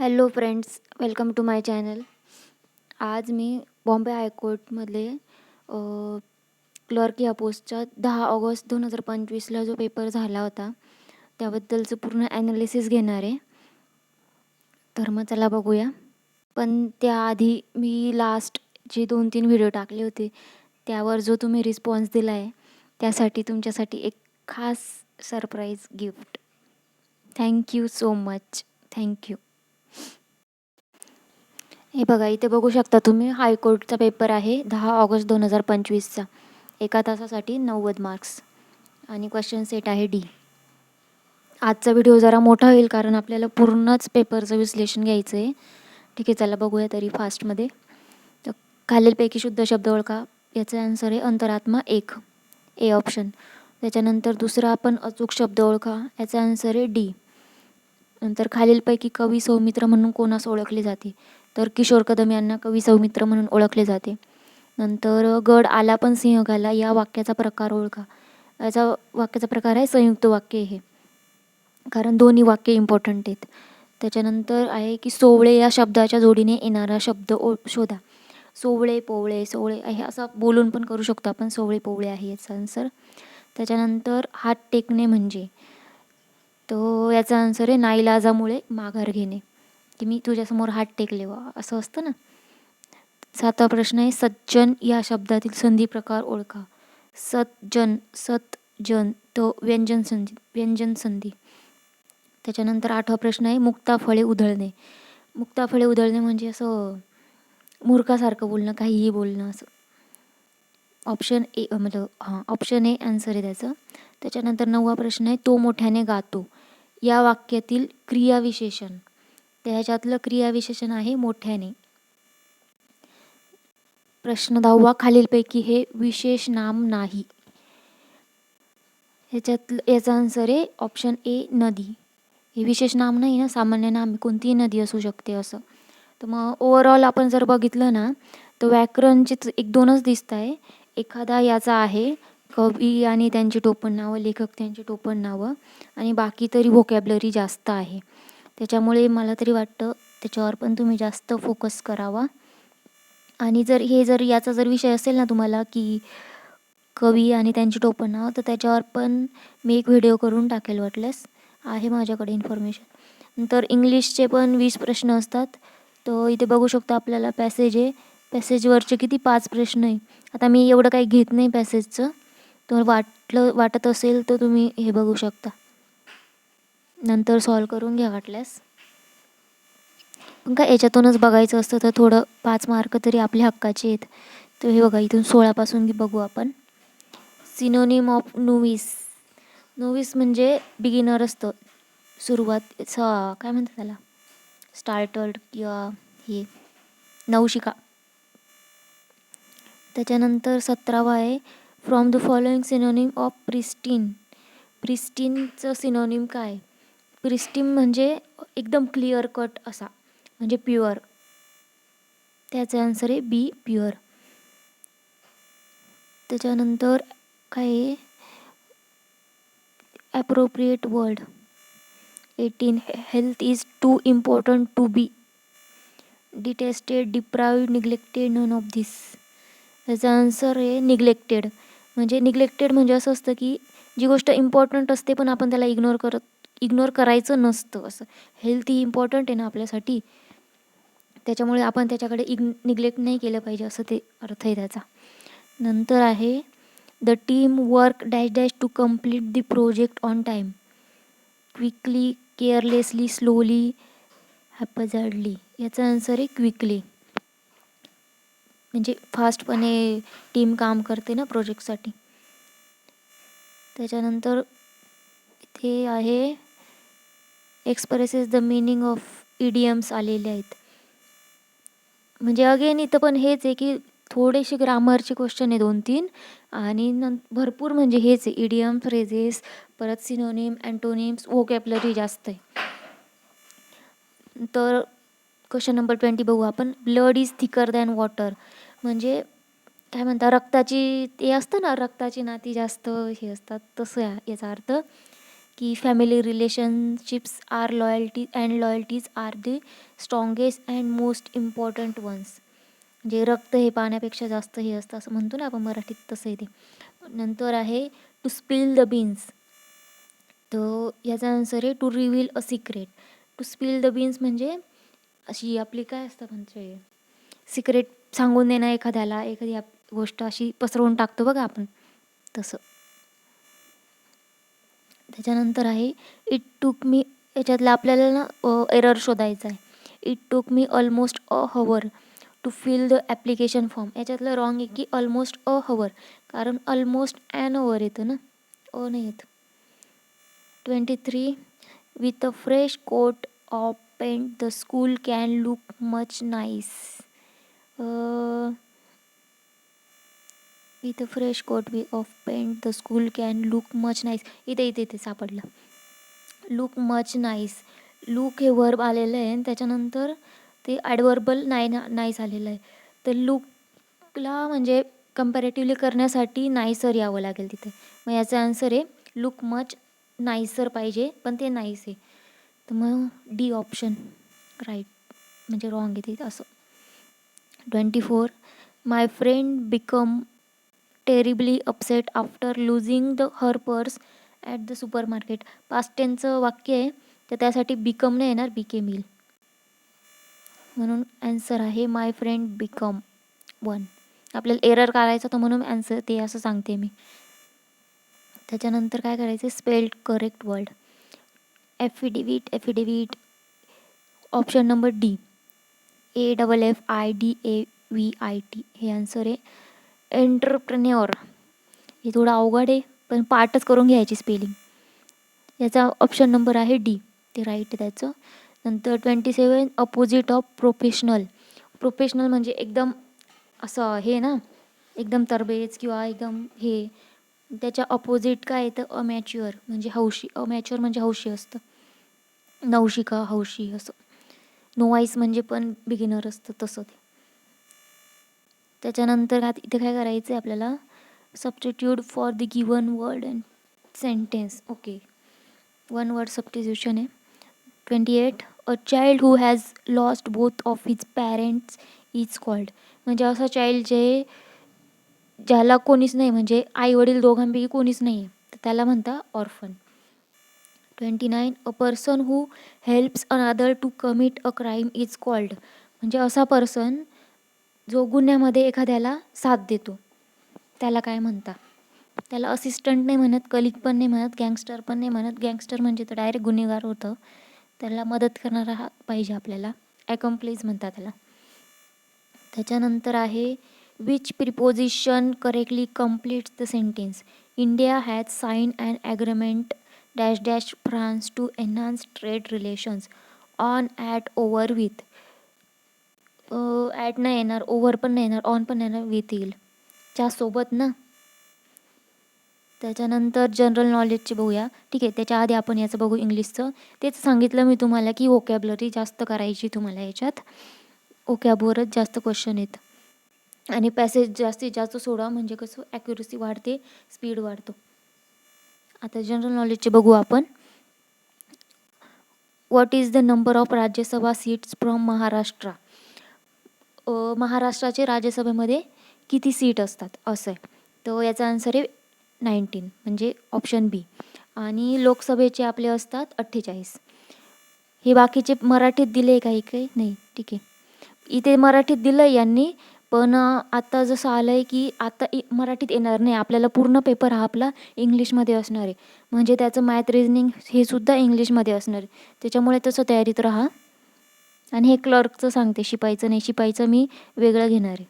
Hello friends, welcome to my channel. आज मी Bombay हायकोर्टमधले clerk या पोस्टचा 10 ऑगस्ट 2025ला जो पेपर झाला होता त्याबद्दलचं पूर्ण ॲनालिसिस घेणार आहे. तर मग चला बघूया. पण त्याआधी मी लास्ट जे 2-3 व्हिडिओ टाकले होते त्यावर जो तुम्ही रिस्पॉन्स दिला आहे त्यासाठी तुमच्यासाठी एक खास surprise gift. Thank you so much. Thank you. हे बघा, इथे बघू शकता तुम्ही, हायकोर्टचा पेपर आहे 10 ऑगस्ट 2025चा. एका तासासाठी 90 मार्क्स आणि क्वेश्चन सेट आहे डी. आजचा व्हिडिओ जरा मोठा होईल कारण आपल्याला पूर्णच पेपरचं विश्लेषण घ्यायचं आहे. ठीक आहे, चला बघूया तरी फास्टमध्ये. तर खालीलपैकी शुद्ध शब्द ओळखा. याचा आन्सर आहे अंतरात्मा 1, ए ऑप्शन. त्याच्यानंतर दुसरा आपण अचूक शब्द ओळखा. याचा आन्सर आहे डी. नंतर खालीलपैकी कवी सौमित्र म्हणून कोणास ओळखले जाते? तर किशोर कदम यांना कवी सौमित्र म्हणून ओळखले जाते. नंतर गड आला पण सिंह घाला या वाक्याचा प्रकार ओळखा. याचा वाक्याचा प्रकार आहे संयुक्त वाक्य हे, कारण दोन्ही वाक्य इम्पॉर्टंट आहेत. त्याच्यानंतर आहे की सोवळे या शब्दाच्या जोडीने येणारा शब्द शोधा. सोवळे, पोवळे, सोवळे हे असं बोलून पण करू शकतो आपण. सोवळे पोवळे आहे याचा आन्सर. त्याच्यानंतर हात टेकणे म्हणजे, तो याचा आन्सर आहे नाईलाजामुळे माघार घेणे, की मी तुझ्यासमोर हात टेकले वा असं असतं ना. 7वा प्रश्न आहे सज्जन या शब्दातील संधी प्रकार ओळखा. सज्जन, सतजन, तो व्यंजन संधी. त्याच्यानंतर 8वा प्रश्न आहे मुक्ताफळे उधळणे. मुक्ताफळे उधळणे म्हणजे असं मूर्खासारखं बोलणं, काहीही बोलणं असं. Option A option A answer आहे त्याचं. त्याच्यानंतर 9वा प्रश्न आहे तो मोठ्याने गातो या वाक्यातील क्रियाविशेषण. त्याच्यातलं क्रियाविशेषण आहे मोठ्याने. प्रश्न 10वा खालीलपैकी हे विशेष नाम नाही. याचा आन्सर आहे ऑप्शन ए नदी. हे विशेष नाम नाही ना, सामान्य नाम, कोणतीही नदी असू शकते असं. तर मग ओव्हरऑल आपण जर बघितलं ना तर व्याकरणचे 1-2च दिसत आहे. एखादा याचा आहे कवी आणि त्यांची टोपण नावं, लेखक त्यांची टोपण नावं, आणि बाकी तरी व्होकॅब्लरी जास्त आहे. त्याच्यामुळे मला तरी वाटतं त्याच्यावर पण तुम्ही जास्त फोकस करावा. आणि जर याचा जर विषय असेल ना तुम्हाला की कवी आणि त्यांची टोपण नावं, तर त्याच्यावर पण मी एक व्हिडिओ करून टाकेल वाटल्यास, आहे माझ्याकडे इन्फॉर्मेशन. नंतर इंग्लिशचे पण 20 प्रश्न असतात. तर इथे बघू शकता आपल्याला पॅसेज आहे. पॅसेजवरचे किती 5 प्रश्न आहे. आता मी एवढं काही घेत नाही पॅसेजचं, तर वाटत असेल तर तुम्ही हे बघू शकता, नंतर सॉल्व करून घ्या वाटल्यास. पण काय याच्यातूनच बघायचं असतं तर थोडं 5 मार्क तरी आपल्या हक्काचे आहेत. तर हे बघा, इथून 16पासून बघू आपण. Synonym of novice. नोविस म्हणजे बिगिनर असतं, सुरुवात, काय म्हणतात त्याला, स्टार्टर्ड किंवा हे नवशिका. त्याच्यानंतर 17वा आहे from the following synonym of pristine. प्रिस्टीनचं सिनोनिम काय? प्रिस्टीन म्हणजे एकदम क्लिअर कट असा, म्हणजे प्युअर. त्याचा आन्सर आहे बी, प्युअर. त्याच्यानंतर काय आहे appropriate word. 18 health is too important to be detested, deprived, neglected, none of this. याचा आन्सर आहे निग्लेक्टेड. निग्लेक्टेड म्हणजे असं असतं की जी गोष्ट इम्पॉर्टंट असते पण आपण त्याला इग्नोर करायचं नसतं असं. हेल्थ ही इम्पॉर्टंट आहे ना आपल्यासाठी, त्याच्यामुळे आपण त्याच्याकडे निग्लेक्ट नाही केलं पाहिजे असं ते अर्थ आहे त्याचा. नंतर आहे the team work dash dash to complete the project on time. Quickly, carelessly, slowly, haphazardly. याचा आन्सर आहे क्विकली. म्हणजे फास्टपणे टीम काम करते ना प्रोजेक्टसाठी. त्याच्यानंतर इथे आहे expresses the meaning of idioms आलेले आहेत. म्हणजे अगेन इथं पण हेच आहे की थोडेसे ग्रामरचे क्वेश्चन आहे 2-3, आणि भरपूर म्हणजे हेच आहे इडियम, फ्रेजेस, परत सिनोनिम, अँटोनिम्स, व्होकॅब्लरी जास्त आहे. तर क्वेश्चन नंबर 20 बघू आपण. Blood is thicker than water म्हणजे काय म्हणतात, रक्ताची ते असतं ना, रक्ताची नाती जास्त हे असतात तसं याचा अर्थ. की family relationships or loyalties are the strongest and most important ones. म्हणजे रक्त हे पाण्यापेक्षा जास्त हे असतं असं म्हणतो ना आपण मराठीत, तसं आहे ते. नंतर आहे टू स्पिल द बीन्स. तर याचा आन्सर आहे to reveal a secret. To spill the beans म्हणजे अशी आपली काय असतं म्हणजे सिक्रेट सांगून देणं एखाद्याला, एखादी गोष्ट अशी पसरवून टाकतो बघा आपण, तसं. त्याच्यानंतर आहे इट टूक मी, याच्यातलं आपल्याला ना एरर शोधायचा आहे. It took me almost a hour to fill the application form. याच्यातलं रॉंग आहे की ऑलमोस्ट अ हवर, कारण ऑलमोस्ट ॲन अवर येतं ना, नाही येत. 23 with a fresh coat of paint the school can look much nice. With a fresh coat of paint the school can look much nice. इथे सापडलं. Look much nice. लुक हे verb आलेलं आहे आणि त्याच्यानंतर ते ॲडवर्बल नाईस आलेलं आहे. तर लुकला म्हणजे कम्पॅरेटिव्हली करण्यासाठी नाईसर यावं लागेल तिथे. मग याचा आन्सर आहे लुक मच नाईसर पाहिजे, पण ते नाईस आहे. तर मग डी ऑप्शन राईट, म्हणजे रॉंग आहे ते असं. 24 my friend become terribly upset after losing her purse at the supermarket. Past टेन्सचं वाक्य आहे, तर त्यासाठी बिकम नाही येणार, बिकेम येईल. म्हणून ॲन्सर आहे माय फ्रेंड बिकम 1. आपल्याला एरर काढायचा तर म्हणून ॲन्सर ते असं सांगते मी. त्याच्यानंतर काय करायचं, spelled correct word. Affidavit option number D, AFFIDAVIT हे आन्सर आहे. एंटरप्रेन्योर हे थोडं अवघड आहे, पण पाठच करून घ्यायची स्पेलिंग. याचा ऑप्शन नंबर आहे डी, ते राईट आहे त्याचं. नंतर 27 अपोजिट ऑफ प्रोफेशनल. प्रोफेशनल म्हणजे एकदम असं हे ना, एकदम तरबेज किंवा एकदम हे. त्याच्या अपोजिट काय येतं, अमॅच्युअर म्हणजे हौशी. अमॅच्युअर म्हणजे हौशी असतं, नवशिका हौशी असं. नोवाईस म्हणजे पण बिगिनर असतं तसं ते. त्याच्यानंतर इथे काय करायचं आहे आपल्याला, substitute for the given word and sentence. Okay, 1 word substitution आहे. 28 a child who has lost both of his parents is called. म्हणजे असं चाइल्ड ज्याला कोणीच नाही, म्हणजे आई वडील दोघांपैकी कोणीच नाही आहे, तर त्याला म्हणता orphan. 29 a person who helps another to commit a crime is called. म्हणजे असा पर्सन जो गुन्ह्यामध्ये एखाद्याला साथ देतो, त्याला काय म्हणता. त्याला असिस्टंट नाही म्हणत, कलिग पण नाही म्हणत, गँगस्टर पण नाही म्हणत. गँगस्टर म्हणजे तर डायरेक्ट गुन्हेगार होतं, त्याला मदत करणारा पाहिजे आपल्याला, ॲकम्प्लिस म्हणतात त्याला. त्याच्यानंतर आहे which preposition correctly completes the sentence. India has sign and agreement dash dash France to enhance trade relations on at over with. At नाही येणार, ओव्हर पण नाही येणार, ऑन पण नाही येणार, विथ येईल, च्या सोबत ना. त्याच्यानंतर जनरल नॉलेजचे बघूया. ठीक आहे, त्याच्या आधी आपण याचं बघू इंग्लिशचं. तेच सांगितलं मी तुम्हाला की व्होकॅब्लरी जास्त करायची तुम्हाला याच्यात, व्होकॅबवरच जास्त क्वेश्चन आहेत. आणि पॅसेज जास्तीत जास्त सोडा, म्हणजे कसं ॲक्युरसी वाढते, स्पीड वाढतो. आता जनरल नॉलेजचे बघू आपण. What is the number of Rajya Sabha seats from Maharashtra. महाराष्ट्राचे राज्यसभेमध्ये किती सीट असतात असं आहे. तर याचा आन्सर आहे 19, म्हणजे ऑप्शन बी. आणि लोकसभेचे आपले असतात 48. हे बाकीचे मराठीत दिले काही काही नाही, ठीक आहे. इथे मराठीत दिलं आहे यांनी, पण आता जसं आलं आहे की आता मराठीत येणार नाही आपल्याला, पूर्ण पेपर हा आपला इंग्लिशमध्ये असणार आहे. म्हणजे त्याचं मॅथ रिझनिंग हे सुद्धा इंग्लिशमध्ये असणार आहे. त्याच्यामुळे तसं तयारीत राहा. आणि हे क्लर्कचं सांगते, शिपाईचं नाही, शिपाईचं मी वेगळं घेणार आहे.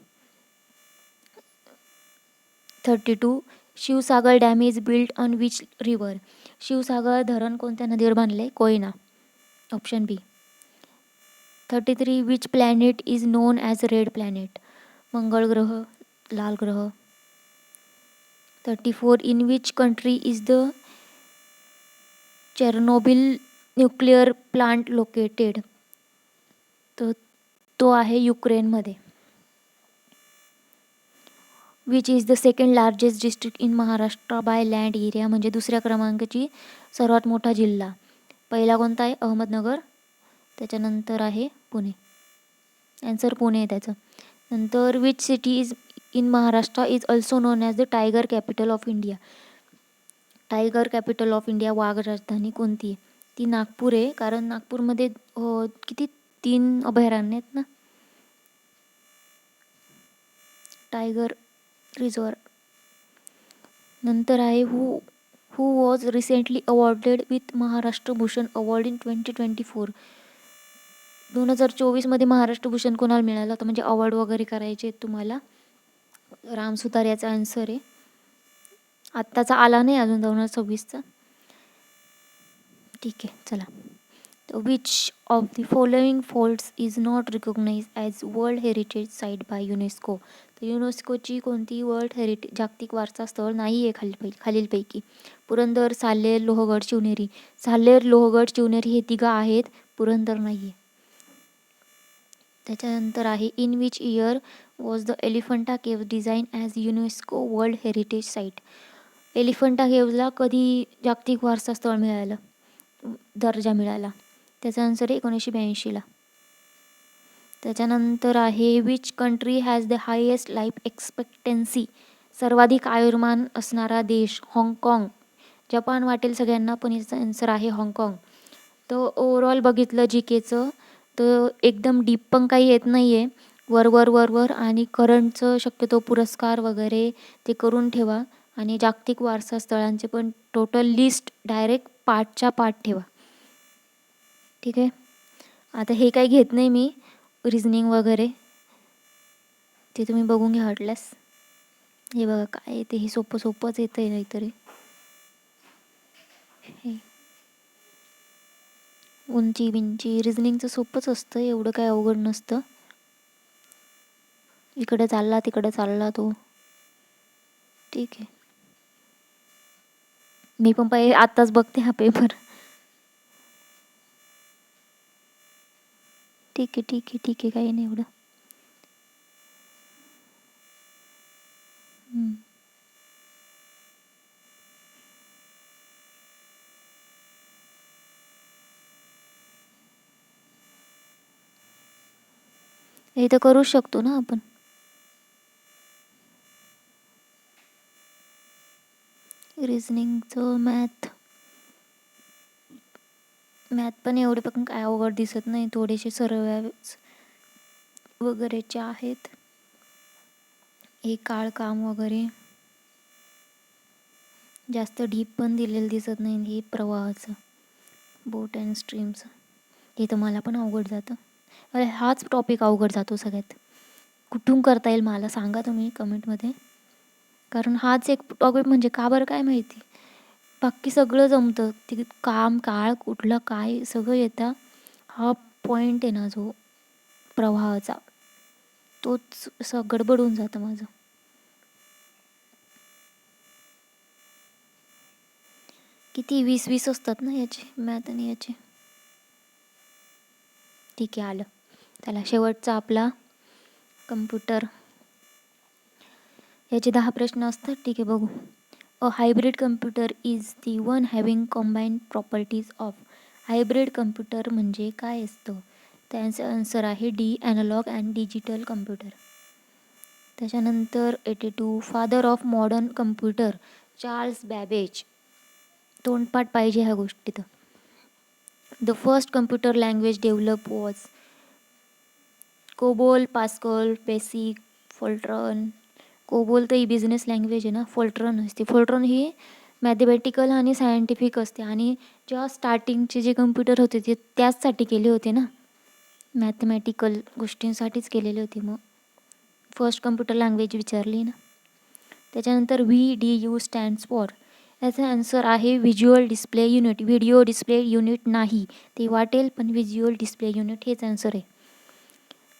32 Shivsagar dam is built on which river. Shivsagar धरण कोणत्या नदीवर बांधले, Koyna, option B. 33 which planet is known as red planet. मंगळ ग्रह, लाल ग्रह. 34 in which country is the Chernobyl nuclear plant located. तर तो आहे युक्रेनमध्ये. Which is the second largest district in Maharashtra by land area, म्हणजे दुसऱ्या क्रमांकाची सर्वात मोठा जिल्हा. पहिला कोणता आहे? अहमदनगर. त्याच्यानंतर आहे पुणे. ॲन्सर पुणे आहे त्याचं. नंतर which city is in Maharashtra is also known as the tiger capital of India. Tiger capital of India, वाघ राजधानी कोणती आहे? ती नागपूर आहे, कारण नागपूरमध्ये किती 3 अभयारण्य आहेत ना, टायगर रिझर्व. नंतर आहे who was recently awarded with Maharashtra Bhushan award in 2024. 2024मध्ये महाराष्ट्र भूषण कोणाला मिळालं होतं, म्हणजे अवॉर्ड वगैरे करायचे तुम्हाला? राम सुतार याचा आन्सर आहे. आत्ताचा आला नाही अजून 2026चा. ठीक आहे, चला. Which of the following faults is not recognize as world heritage site by UNESCO. तर युनेस्कोची कोणती वर्ल्ड जागतिक वारसा स्थळ नाही आहे खालीलपैकी? पुरंदर, साल्हेर, लोहगड, शिवनेरी. साल्हेर, लोहगड, शिवनेरी हे 3 आहेत, पुरंदर नाही आहे. त्याच्यानंतर आहे in which year was the Elephanta cave design as UNESCO world heritage site. Elephanta केव्हला कधी जागतिक वारसा स्थळ मिळालं, दर्जा मिळाला? त्याचा आन्सर आहे 1982ला. त्याच्यानंतर आहे which country has the highest life expectancy. सर्वाधिक आयुर्मान असणारा देश? हाँगकाँग. जपान वाटेल सगळ्यांना, पण याचा आन्सर आहे हाँगकाँग. तर ओव्हरऑल बघितलं जीकेचं, तर एकदम डीप पण काही येत नाही आहे, वर आणि करंटचं शक्यतो पुरस्कार वगैरे ते करून ठेवा, आणि जागतिक वारसा स्थळांचे पण टोटल लिस्ट डायरेक्ट पार्टच्या पार्ट ठेवा. ठीक आहे. आता हे काही घेत नाही मी, रिझनिंग वगैरे ते तुम्ही बघून घ्या वाटल्यास. हे बघा काय येते, हे सोपंच येतं आहे नाहीतरी. हे उंची बिंची रिझनिंगचं सोपंच असतं, एवढं काय अवघड नसतं. इकडे चालला तिकडे चालला तो. ठीक आहे, मी पण आत्ताच बघते हा पेपर. ठीक आहे, काही नाही एवढं. हे तर करूच शकतो ना आपण. रिझनिंगचं मॅथ पण एवढे पण काय अवघड दिसत नाही, थोडेसे सरळ वगैरेचे आहेत. हे काळ काम वगैरे जास्त डीप पण दिलेलं दिसत नाही. हे प्रवाहाचं, बोट अँड स्ट्रीमचं, हे तर मला पण अवघड जातं. अरे हाच टॉपिक अवघड जातो सगळ्यात. कुठून करता येईल मला सांगा तुम्ही कमेंटमध्ये, कारण हाच एक टॉपिक म्हणजे का बरं काय माहिती, बाकी सगळं जमतं, ते काम काळ कुठलं काय सगळं येतं. हा पॉईंट आहे ना जो प्रवाहाचा, तोच असं गडबडून जातं माझं. किती 20 असतात ना याचे मॅथ आणि याचे. ठीक आहे, आलं. त्याला शेवटचा आपला कम्प्युटर, याचे 10 प्रश्न असतात. ठीक आहे, बघू. A hybrid computer is the one having combined properties of. Hybrid computer म्हणजे काय असतं? त्याचं आन्सर आहे D, analog and digital computer. त्याच्यानंतर 82 father of modern computer Charles Babbage. तोंडपाठ पाहिजे ह्या गोष्टीत. The first computer language develop was COBOL, Pascal, BASIC, FORTRAN. COBOL तर ही बिझनेस लँग्वेज आहे ना, फोल्ट्रन असते. फोल्ट्रन ही मॅथमॅटिकल आणि सायंटिफिक असते, आणि जेव्हा स्टार्टिंगचे जे कम्प्युटर होते ते त्याचसाठी केले होते ना, मॅथमॅटिकल गोष्टींसाठीच केलेले होते. मग फर्स्ट कम्प्युटर लँग्वेज विचारली ना. त्याच्यानंतर VDU स्टँड्स फॉर. याचा आन्सर आहे visual display unit. Video display unit नाही, ते वाटेल, पण व्हिज्युअल डिस्प्ले युनिट हेच आन्सर आहे.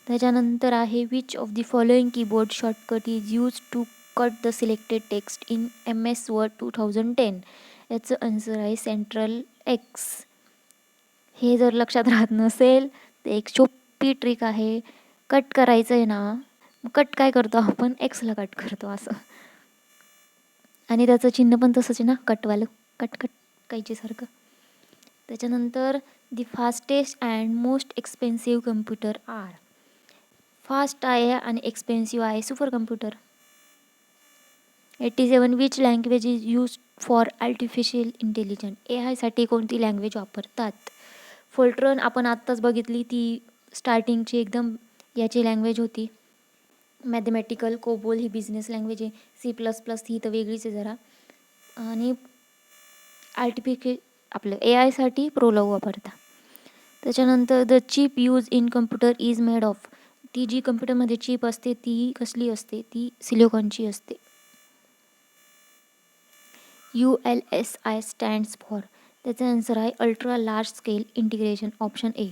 त्याच्यानंतर आहे which of the following keyboard shortcut is use to cut the selected text in MS Word 2010. याचं आन्सर आहे सेंट्रल एक्स. हे जर लक्षात राहत नसेल तर एक सोपी ट्रिक आहे, कट करायचं आहे ना, कट काय करतो आपण, एक्सला कट करतो असं. आणि त्याचं चिन्ह पण तसंच आहे ना, कटवालं, कट कट कैचीसारखं. त्याच्यानंतर the fastest and most expensive computer are. Fast आहे आणि एक्सपेन्सिव्ह आहे supercomputer. 87 which language is use for artificial intelligence. AI साठी कोणती लँग्वेज वापरतात? फोल्ट्रन आपण आत्ताच बघितली, ती स्टार्टिंगची एकदम याची लँग्वेज होती. मॅथमॅटिकल कोबोल ही बिझनेस लँग्वेज आहे. C++ ही तर वेगळीच आहे जरा. आणि आपलं AI साठी प्रोलॉग वापरता. त्याच्यानंतर the chip use in computer is made of. ती जी कम्प्युटरमध्ये चिप असते ती कसली असते? ती सिलिकॉनची असते. ULSI stands for. त्याचा आन्सर आहे ultra large scale integration, option A.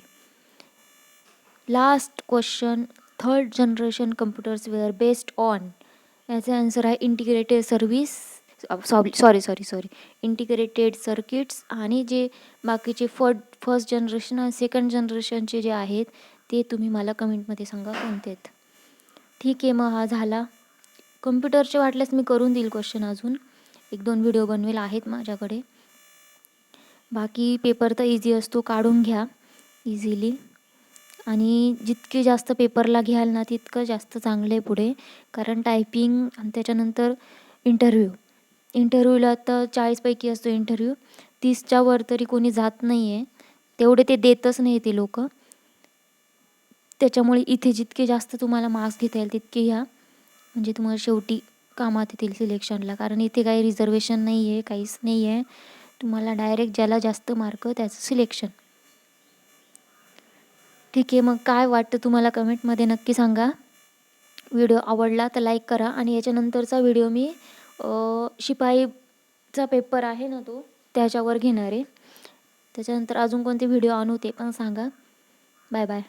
Last question, third generation computers were based on. याचा आन्सर आहे integrated service, sorry integrated circuits. आणि जे बाकीचे फर्स्ट जनरेशन आणि सेकंड जनरेशनचे जे आहेत ते तुम्ही मला कमेंटमध्ये सांगा कोणते आहेत. ठीक आहे, मग हा झाला कम्प्युटरचे. वाटल्यास मी करून देईल क्वेश्चन, अजून 1-2 व्हिडिओ बनवेल आहेत माझ्याकडे. बाकी पेपर तर इझी असतो, काढून घ्या इझिली. आणि जितके जास्त पेपरला घ्याल ना तितकं जास्त चांगलं आहे पुढे. कारण टायपिंग आणि त्याच्यानंतर इंटरव्ह्यूला तर 40 पैकी असतो इंटरव्ह्यू. 30च्या वर तरी कोणी जात नाही आहे, तेवढे ते देतच नाही ते लोक. त्याच्यामुळे इथे जितके जास्त तुम्हाला मार्क्स घेता येईल तितके घ्या, म्हणजे तुम्हाला शेवटी कामात येतील सिलेक्शनला. कारण इथे काही रिझर्वेशन नाही आहे, काहीच नाही आहे. तुम्हाला डायरेक्ट ज्याला जास्त मार्क त्याचं सिलेक्शन. ठीक आहे, मग काय वाटतं तुम्हाला कमेंटमध्ये नक्की सांगा. व्हिडिओ आवडला तर लाईक करा. आणि याच्यानंतरचा व्हिडिओ मी शिपाईचा पेपर आहे ना तो, त्याच्यावर घेणार आहे. त्याच्यानंतर अजून कोणते व्हिडिओ आणू ते पण सांगा. Bye bye.